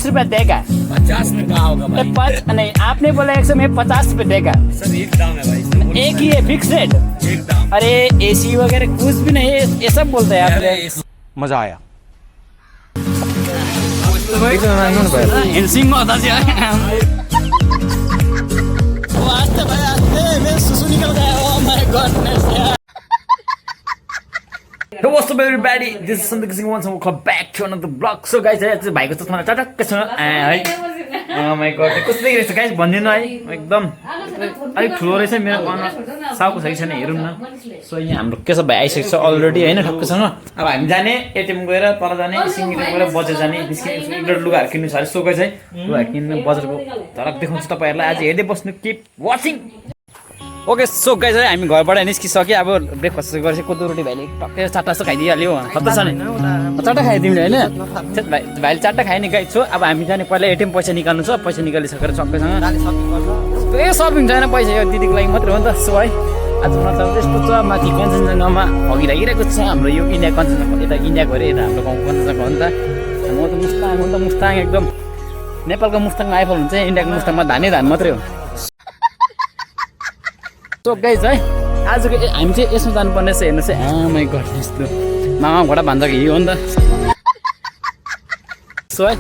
रुपया देगा। 50 में कहा होगा भाई? नहीं, आपने बोला 100 में 50 रुपये देगा। सर एक दाम है भाई, एक ही है फिक्स रेट। एक दाम। अरे एसी वगैरह कुछ भी नहीं है, ये सब बोलते हैं आपने। मजा आया। हिंसिंग होता भाई आस्ते मैं सुसु निकल गया। Oh my goodness. Hey, what's up everybody? This is something sing once and welcome back to another vlog. So guys, आज भाइको चस्मा टटक्क छ है। Oh my god, कस्तो देखिरहेछ गाइस भन्दिनु है। एकदम अलिक ठुलो रहेछ मेरो अनुहार साउको छैन हेरौँ न। सो यहाँ हाम्रो केशव भाइ आइसकेको छ अलरेडी हैन ठक्कसँग। अब हामी जाने एटीएम गएर पर जाने सिंगिङ गएर बजार जाने निस्किने लुगाहरु किन्नु छ अरे। सो गाइस है लुगा किन्नु बजारको झलक देखाउँछु तपाईहरुलाई। आज हेर्दै बस्नु, keep watching. Okay so guys है हामी घरबाट निस्किसक्यो। अब ब्रेकफास्ट गरेपछि कोदो रोटी भाइले टक्कै 4टा जस्तो खाइदिइहाल्यो। खत्ता छ नि 4टा खायो तिमीले हैन? भाइले 4टा खायो नि गाइस। सो अब हामी जाने पहिला एटीएम पैसा निकाल्नु छ। पैसा निकालिसकेर सबैसँग ए सपिङ छैन पैसा यो दिदीको लागि मात्रै हो नि त। सो है आज मतलब यस्तो छ माथि कञ्चनजङ्घामा हगी लागिरहेको छ हाम्रो यो इन्डिया कञ्चनजङ्घा। यता इन्डियाको अरे यता हाम्रो गाउँको कञ्चनजङ्घा हो नि त। म त मुस्ताङ एकदम नेपालको मुस्ताङमा आइफल हुन्छ, इन्डियाको मुस्ताङमा धानै धान मात्रै हो। सो गाइस है आजको हामी चाहिँ यसमा जानुपर्ने छ। हेर्नुहोस् है माई गड यस्तो मामा घोडा भान्जा कि हो नि त। सो है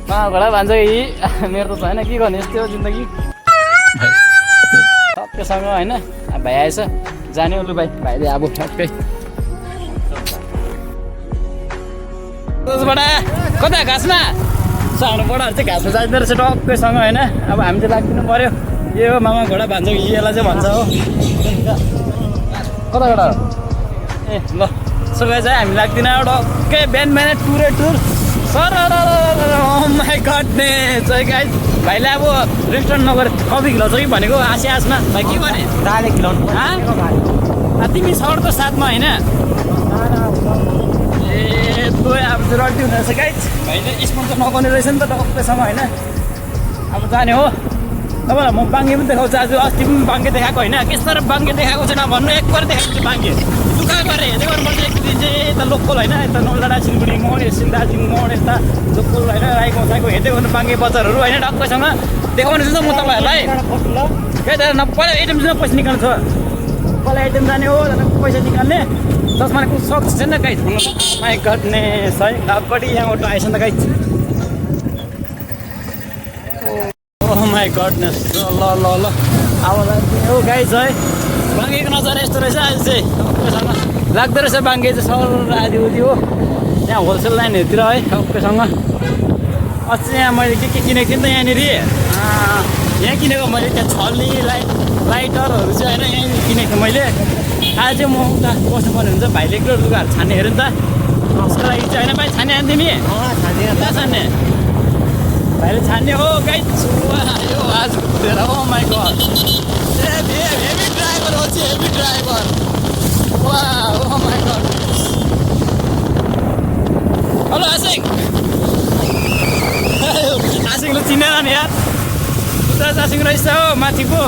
मामा घोडा भान्जा कि मेरो त छैन, के गर्ने यस्तै हो जिन्दगी। टक्कैसँग होइन भाइ आएछ जाने हो लु भाइले अब ठक्कै बडा कता घाँसमा सानो बडाहरू चाहिँ घाँसमा जाँदो रहेछ टक्कैसँग होइन। अब हामी चाहिँ लाग्दिनु पऱ्यो। यो हो मामा घोडा भान्छ कि यसलाई चाहिँ भन्छ हो कता घोडा ए ल। सो गाइस चाहिँ हामी लाग्दिन टक्कै बिहान टुर सर माई गडनेस है गाइस। भाइले अब रेस्टुरेन्ट नगएर कफी खिलाउँछ कि भनेको आसी आसमा भाइ के भने दाले खिलाउनु तिमी सर त साथमा होइन ए तँ अब चाहिँ रड्डी हुँदो रहेछ गाइस। भाइले स्पोन्सर नगर्ने रहेछ नि त टक्कैसँग होइन। अब जाने हो तपाईँलाई म बाङ्गे पनि देखाउँछु आज। अस्ति पनि बाङ्गे देखाएको होइन के साह्रो बाङ्गे देखाएको छैन भन्नु एकबार देखाएको बाङ्गे दुःख गरेँ हेर्दै गर्नुपर्छ। एक दिन चाहिँ यता लोकल होइन यता नौलडाँडा सिलगढी मोड दार्जिलिङ मोड यता लोकल होइन राईको साईको हेर्दै गर्नु बाङ्गे बजारहरू होइन टक्कैसँग देखाउने छु म तपाईँहरूलाई। खै त पहिला एटिएम चाहिँ पैसा निकाल्नु छ। पहिला एटिएम जाने हो पैसा निकाल्ने जसमा कुछ सक्छ छैन गाइस। माई गडनेस है अगाडि यहाँ अटो आएछ नि त गाइस। ओह माई गडनेस ल ल ल अब हो गाइस है बाङ्गेको नजर यस्तो रहेछ आज चाहिँ टक्कैसँग लाग्दो रहेछ बाङ्गे चाहिँ सर आदि उदि हो त्यहाँ होलसेल लाइनहरूतिर है टक्कैसँग। अस्ति यहाँ मैले के किनेको थिएँ नि त यहाँनिर यहाँ किनेको मैले त्यहाँ छल्ली लाइटरहरू चाहिँ होइन यहीँनिर किनेको थिएँ मैले। आज चाहिँ म उता बस्नुपर्ने हुन्छ भाइले एक लुगाहरू छान्ने हेऱ्यो नि त उसको लागि चाहिँ होइन भाइ छाने आन् तिमी कहाँ छान्ने भाइले छान्ने हो गाइस। यो आज कुदेर हो माई गड हेभी ड्राइभर हो चाहिँ हेभी ड्राइभर वा ओ माई गड। हेलो आसिङ आसिङले चिनेन नि यार उता आसिङ रहेछ हो माथिको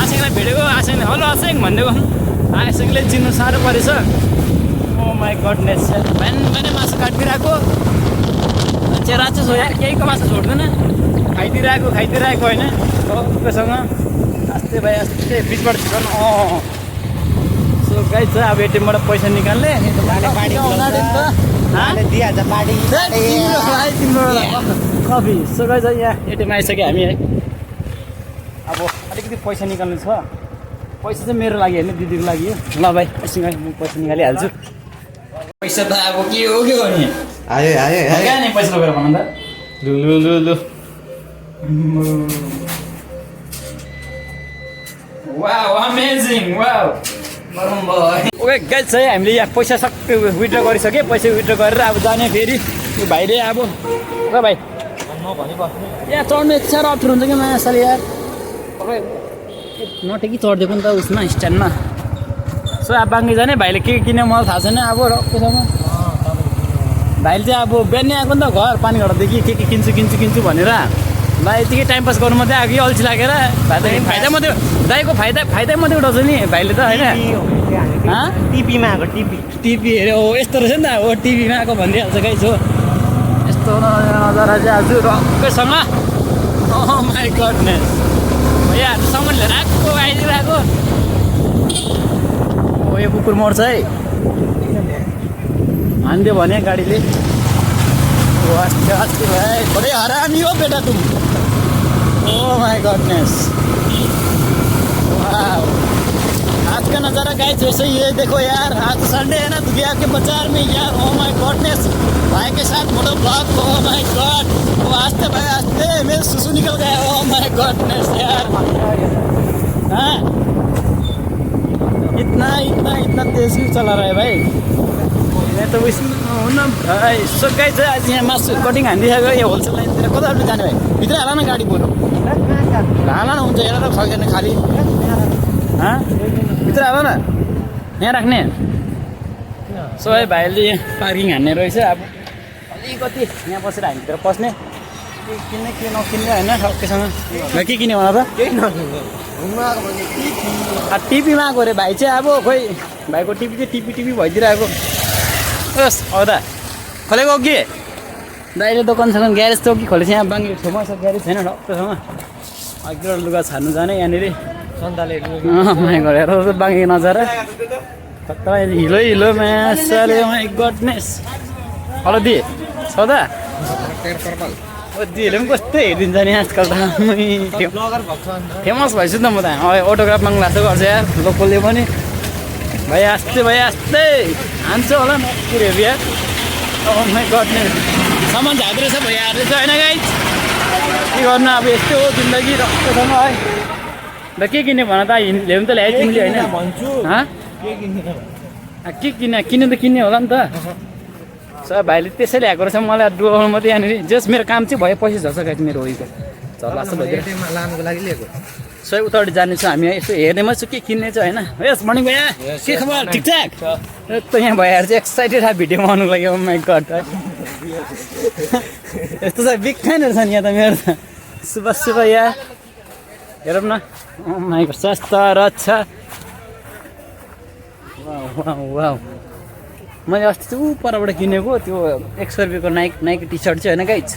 आसिङलाई भेटेको आसिङले हेलो आसिङ भनिदिएको आसिङले चिन्नु साह्रो परेछ। ओ माई गडनेस बिहानै मासु काटिदिरहेको मान्छे राक्षस हो यार केहीको मासु छोड्दैन खाइदिइरहेको होइन टक्कैसँग आस्ते भाइ आस्ते बिचबाट छिटो सो गाइस चाहिँ अब एटिएमबाट पैसा निकाल्ने कफी। सो गाइस यहाँ एटिएम आइसक्यो हामी है। अब अलिकति पैसा निकाल्नु छ। पैसा चाहिँ मेरो लागि होइन दिदीको लागि हो। ल भाइ एकछिन म पैसा निकालिहाल्छु। पैसा त अब के हो नि आयो कहाँ नि पैसा लगेर भन त लु wow amazing wow okay guys है हामीले यहाँ पैसा सबै विथड्र गरिसक्यो। पैसा विथड्र गरेर अब जाने फेरि यो भाइले अब ल भाइ यहाँ चढ्नु यति साह्रो अप्ठ्यारो हुन्छ कि मासाले यार नटेकी चढिदिएको नि त उसमा स्ट्यान्डमा। सो अब बाङ्गे जाने भाइले के किन्यो मलाई थाहा छैन। अब रक्कैसँग भाइले चाहिँ अब बिहानै आएको नि त घर पानीघाटादेखि के किन्छु भनेर ल यतिकै टाइम पास गर्नु मात्रै आएको अल्छी लागेर फाइदा मात्रै दाइको फाइदा मात्रै उठाउँछ नि भाइले त होइन। टिपीमा आएको टिपी हेऱ्यो हो यस्तो रहेछ नि त हो टिभीमा आएको भनिदिइहाल्छ गाइस हो यस्तो यस्तो नजारा चाहिँ आज रक्कैसँग ओह माई गडनेस भैयाहरू सामान लिएर आएको आइदिरहेको ओ यो कुकुर मर्छ है हानिदियो भने गाडीले अस्ति भाइ बडे हरामी हो बेटा तुम ओ माई गडनेस वाह आज का नज़ारा गाइस जैसे ये देखो यार आज संडे है ना दुनिया के बाजार में यार ओ माय गॉडनेस भाई के साथ मोटो ब्लॉग ओ माय गॉड वो आस्ते भाई आस्ते मेरे सुसु निकल गया ओ माय गॉडनेस यार हाँ इतना तेज क्यों चला रहा है भाई मैं तो ना भाई सब गाइस आज यहाँ मासु कटिङ हानिदिएको यो होलसेल लाइनतिर कता जाने भाइ भित्र हाल न गाडी बोल्नु हाल न हुन्छ हेर त सक्दैन खाली हाँ भित्र हाल न यहाँ राख्ने सबै भाइले पार्किङ हान्ने रहेछ अब अलिकति यहाँ बसेर हामीतिर पस्ने के किन्ने के नकिन्ने होइन सबैसँग के किन्यो भन त टिपीमा आएको अरे भाइ चाहिँ अब खोइ भाइको टिपी चाहिँ टिपी भइदिरहेको बस औदा खोलेको के दाइले दोकानसँग ग्यारेज त कि खोलेछ यहाँ बाङ्गे छेउमा छ ग्यारेज छैन डक्टरसँग अघिबाट लुगा छान्नु जाने यहाँनिर गरेर बाङ्गे नजारा तपाईँ हिलो म्यासले माई गडनेस हेलो दि सौदा दिदीहरूले पनि कस्तै हेरिदिन्छ नि आजकल त फेमस भइसु त म त अटोग्राफ माग्नु लाग्छ गर्छ यार लोकलले पनि भाइ आस्ते हान्छ होला नकुरेहरू यार माई गडनेस सामान झाँदो रहेछ भइहाल्छ होइन गाइस के गर्नु अब यस्तो हो जिन्दगी रक्तसँग है ल के किन्यो भन त ल्याउनु त ल्याए तिमीले होइन के किन्ने त किन्ने होला नि त सब भाइले त्यसै ल्याएको रहेछ मलाई डुबाउनु मात्रै यहाँनिर जस मेरो काम चाहिँ भयो पैसा झर्छ गाइस मेरो होइको झर्ला जस्तो भइदियो लानुको लागि ल्याएको सबै उतापट्टि जानेछु हामी यसो हेर्नेमा छु के किन्ने चाहिँ होइन यस मर्निङ भैया के खबर ठिकठाक त यहाँ भइहाल्छ चाहिँ एक्साइटेड छ भिडियो बनाउनुको लागि माई गड यस्तो चाहिँ बिग फ्यान रहेछ नि यहाँ त मेरो त सुबह यहाँ हेरौँ न माई गड सस्ता रहेछ वाउ मैले अस्ति चाहिँ परबाट किनेको त्यो 100 रुपियाँको नाइकी टी सर्ट चाहिँ होइन गाइस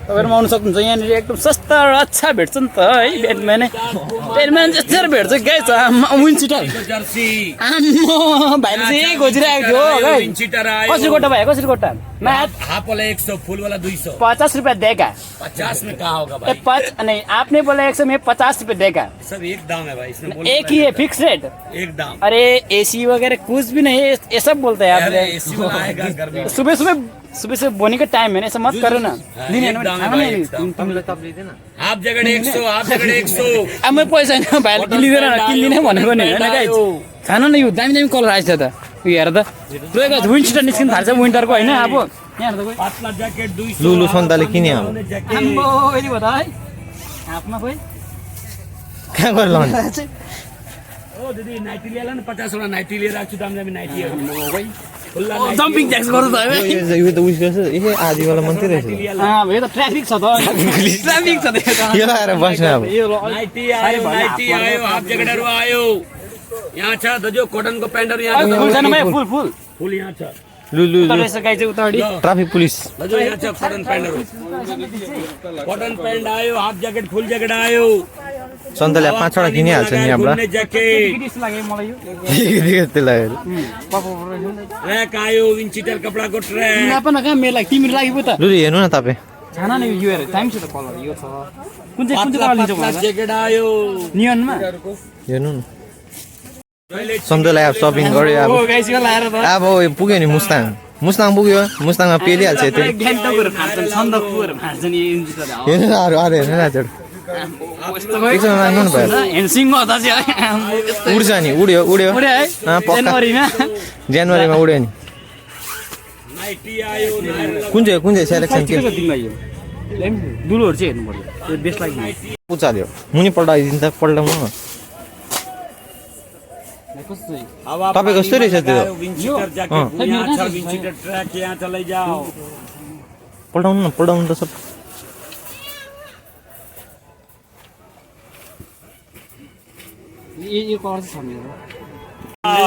तपाईँहरू आउनु सक्नुहुन्छ यहाँनिर एकदम सस्ता अच्छा भेट्छ नि त है बेडम्यान जस्तो भेट्छ गाइस विन्चिटर आम्मो भाइले चाहिँ यही खोजिरहेको थियो कसरी गोटा भाइ कसरी गोटा हाफ वाला 100 फुल वाला 200 50 रुपया देगा 50 में कहा होगा भाई नहीं आपने बोला 100 में 50 रुपये देगा सब एक दाम है भाई इसमें एक ही है फिक्स रेट एक दाम अरे एसी वगैरह कुछ भी नहीं है ये सब बोलते हैं आपने एसी वाला आएगा गर्मी सुबह से बोने का टाइम है ना ऐसा मत करो ना आप जगह 100 आप जगह 100 अब मैं पैसा नहीं भाइ किन्दिनँ भनेको नि होइन गाइस खान न यो दामी कलर आएछ त यो हेर त रोएको विन्टर निस्किन थाल्छ विन्टरको होइन अब यहाँ हेर त पातला ज्याकेट 200 लुलु सन्ताले किने हो आम्बो यति भयो त है हाफमा खोइ कहाँ गएर लाउने ओ दिदी नाइटी लिएर न 50 वटा नाइटी लिएर आछु दामी नाइटीहरु खोइ जम्पिङ ज्याक्स गर्नु त यो त उस गर्छ ए आधी वाला मात्रै रहेछ यो त ट्राफिक छ त ट्राफिक छ त यो आएर बस्नु अब नाइटी आयो हाफ ज्याकेटहरु आयो यहाँ छ दजो कटनको प्यान्टहरु यहाँ फुल छैन भाइ फुल यहाँ छ लुलु रहेछ गाई चाहिँ उताडी ट्राफिक पुलिस दजो यहाँ छ कटन प्यान्टहरु कटन प्यान्ट आयो हाफ ज्याकेट फुल ज्याकेट आयो सन्ताले 5 वटा किनिहाल्छ नि यहाँबाट ज्याकेट किस लाग्यो मलाई यो त्यति लाग्यो ट्र्याक आयो विन्चिटर कपडाको ट्र्याक नपन कहाँ मेरो लागि तिम्रो लागि पो त लुलु हेर्नु न तपाईँ छाना नि यो हेर टाइम छ त कलर यो छ कुन चाहिँ कलर लिन्छ पातला ज्याकेट आयो नियनमा हेर्नु न सन्ताले अब सपिङ गर्यो अब ओ गाइस यो लाएर त अब पुग्यो नि मुस्ताङ पुग्यो मुस्ताङमा पेलिहाल्छ यति ग्यान्टकहरु फाट्छन् सन्दकपुरहरु फाट्छन् यो इन्जिटर हेर्नु न अरू हेर्नु न हजुर एकछिन माग्नु न भयो हेन्सिङ गर्दा चाहिँ उड्छ नि उड्यो उड्यो है पक्का जनवरीमा उड्यो नि नाइटी आयो कुन चाहिँ सेलेक्सन के तिमीलाई यो दुलोहरु चाहिँ हेर्नु पर्यो यो बेस्ट लाग्यो उचाल्यो मुनि पल्टाइदिनु त पल्टाउनु न तपाईँ कस्तो रहेछ त्यो विन्चिटर ज्याकेट यहाँ छ विन्चिटर ट्र्याक यहाँ छ लैजाऊ पल्टाउनु त सब यो कलर चाहिँ छ मेरो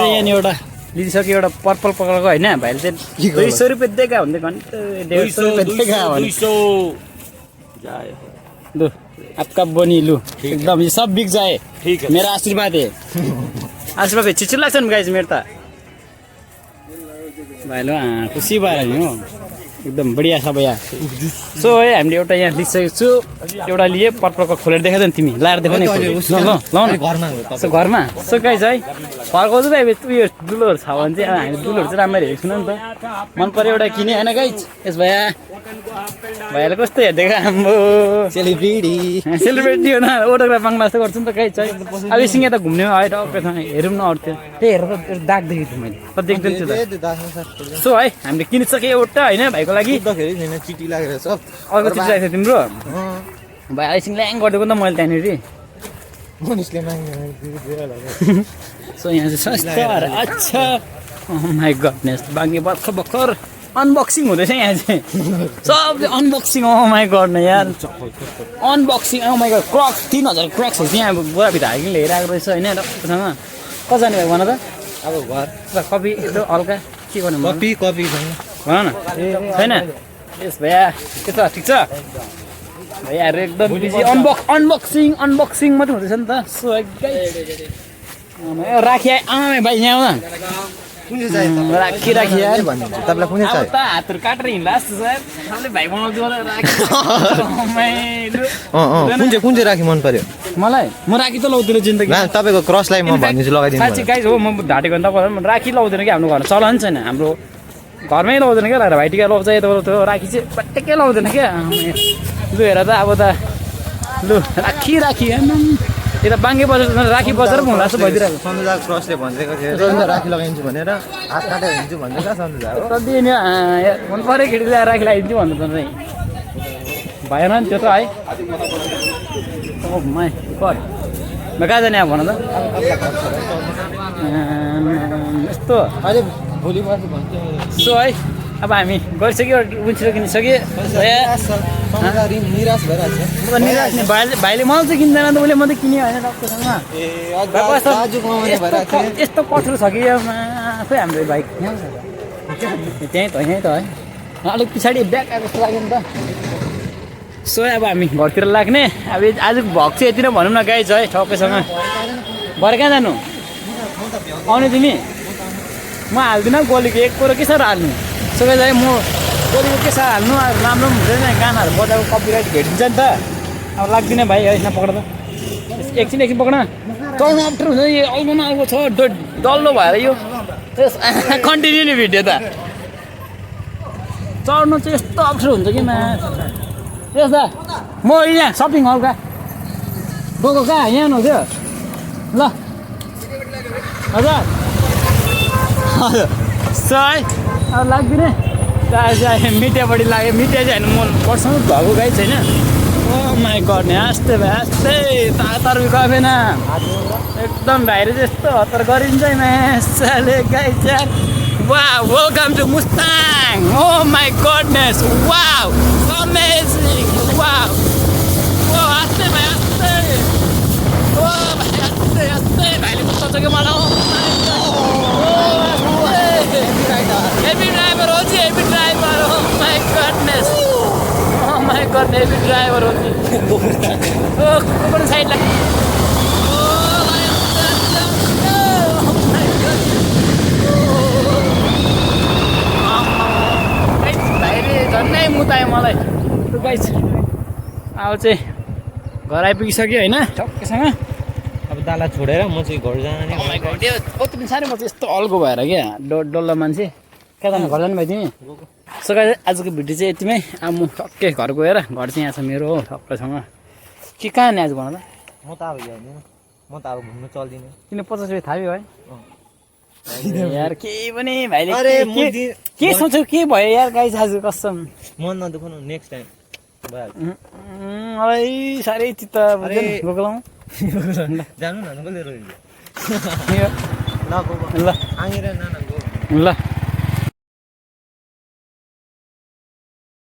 यहाँ नि एउटा लिइसक्यो एउटा पर्पल पक्रेको होइन भाइले चाहिँ 200 रुपियाँ दिएका हुन्थे घन्टा 150 रुपियाँ दिएका भने 200 जाए लु आपका बनी लु एकदम ये सब बिक जाए ठीक है मेरा आशीर्वाद है आशीर्वाद है चिचिर लाग्छ नि गाइज मेरो त भाइलो खुसी भएर नि हो एकदम बढिया छ भैया सो है हामीले एउटा यहाँ लिइसकेको छु एउटा लिए पर्पलको खोलेर देखाइदियो नि तिमी लाएर देखाउने ल घरमा सो गाइज है घरको चाहिँ उयो दुलोहरू छ भने चाहिँ हामी दुलोहरू चाहिँ राम्ररी हेरेको छैन नि त मन पर्यो एउटा किने होइन गाइज यस भैया भाइलाई कस्तो हेरिदिएको आम्बो सेलिब्रिटी हो न ओटोग्राफ माग्नु जस्तो गर्छु नि त गाइज है अब एकछिन यता घुम्ने है टक्कै हेरौँ न अरू त्यो त्यही हेरेर दाग देखेको थिएँ मैले त देख्दैन त्यो त सो है हामीले किनिसक्यो एउटा होइन भाइको लागि चिटी लागेर सब अर्को चिज राखेको थियो तिम्रो भाइ एकछिन ल्याङ गरिदिएको नि त मैले त्यहाँनिर सो यहाँ चाहिँ सस्तो अच्छा माई गडनेस बाङ्गे भर्खर अनबक्सिङ हुँदैछ यहाँ चाहिँ सबले अनबक्सिङ माई गड न यार अनबक्सिङ माई गड क्रक्स 3000 क्रक्सहरू चाहिँ अब बुढाभित्र हालिकन लिएर आएको रहेछ होइन डक्टरसँग कति जाने भयो भन त अब घर कपी यसो हल्का के गर्नु कपी छैन भन न छैन यस भैया के छ ठिक छ भैयाहरू एकदम बिजी अनबक्सिङ मात्रै हुँदैछ नि त सो राखी आमा भाइ यहाँ आउन राखी यार तपाईँलाई कुनै अब त हातहरू काटेर हिँड्ला जस्तो छ सबले भाइ बनाउँछु कुन चाहिँ राखी मन पर्यो मलाई म राखी त लाउँदिनँ जिन्दगी तपाईँको क्रसलाई म भनिदिन्छु लगाइदिनु साँच्ची गाइज हो म ढाँटेको नि तपाईँलाई राखी लाउँदैन कि हाम्रो घरमा चलन छैन हाम्रो घरमै लाउँदैन क्या भाइटिका लाउँछ यता त्यो राखी चाहिँ पट्टैकै लाउँदैन क्या लु हेर त अब त लु राखी यता बाङ्गे बजार राखी बजार पनि होला जस्तो भइदिरहेको सन्दुजा क्रसले भनिदिएको थियो राखी लगाइदिन्छु भनेर हात काटेर हिँड्छु भन्दैछ सन्दुजा हो मन पऱ्यो केटी ल्याएर राखी लगाइदिन्छु भन्नु त चाहिँ भएन नि त्यो त है माइ गड म कहाँ जाने अब भन त यस्तो अहिले भोलि पर्सि भन्छु सो है अब हामी गइसक्यो विन्चेर किनिसक्यो निराश भइरहेको छ निराश नि भाइले मलाई चाहिँ किन्दैन त उसले मात्रै किन्यो होइन डक्टरसँग यस्तो कठोर छ कि खोइ हाम्रो बाइक त्यहीँ त है अलिक पछाडि ब्याग आएको जस्तो लाग्यो नि त सो अब हामी घरतिर लाग्ने अब आज भग चाहिँ यति नै भनौँ न गाइज है ठक्कैसँग भरे कहाँ जानु आउने तिमी म हाल्दिनँ गोलीको एक कोरो के साह्रो हाल्नु सो गाइज है म गोलीको के साह्रो हाल्नु अब राम्रो पनि हुँदैन गानाहरू बजाएको कपिराइट भेटिन्छ नि त अब लाग्दिनँ भाइ है नपक्र त एकछिन पक्र चल्नु अप्ठ्यारो हुन्छ यो आउनु न आएको छ डल्लो भएर यो कन्टिन्यू नि भिडियो त चढ्नु चाहिँ यस्तो अप्ठ्यारो हुन्छ कि यस दा म यहाँ सपिङ हलका गएको कहाँ यहाँ नहुन्थ्यो ल हजुर सय अब लाग्दिने मिठियापट्टि लाग्यो मिठिया चाहिँ होइन म पर्सनल भएको गाई छैन ओ माई गड नि आस्ते भाइ आस्ते तातर गएन एकदम भाइले चाहिँ यस्तो हतार गरिन्छ साले गाई चाहिँ वा welcome to Mustang oh my goodness wow amazing wow oh आस्ते भाइ आस्ते ओ भाइ आस्ते भाइले कस्तो छ कि मलाई हेभी ड्राइभर हो जी हेभी ड्राइभर हो माई गडनेस हेभी ड्राइभर हो जी कुन साइडलाई भाइले झन्डै मुतायो मलाई गाइस अब चाहिँ घर आइपुगिसक्यो होइन ठक्कैसँग अब दाला छोडेर म चाहिँ घर जाने कति पनि साह्रै म चाहिँ यस्तो अल्गो भएर क्या डल्लो मान्छे कहाँ जानु घर जानु भयो तिमी सो गाइस आजको भिडियो चाहिँ यतिमै अब म टक्कै घर गएर घर चाहिँ यहाँ छ मेरो हो ठक्कैसँग के कहाँ नि आज भन त म त अब जाँदिनँ म त अब घुम्नु चल्दिनँ किन 50 रुपियाँ थाप्यो है यार केही पनि भाइले के सोच्यौ के भयो यार गाइस आज कसम मन नदुखाउनु नेक्स्ट टाइम मलाई साह्रै चित्त गोगलाउँ जानु न कसले रोइन्छ ल आएर नाना ल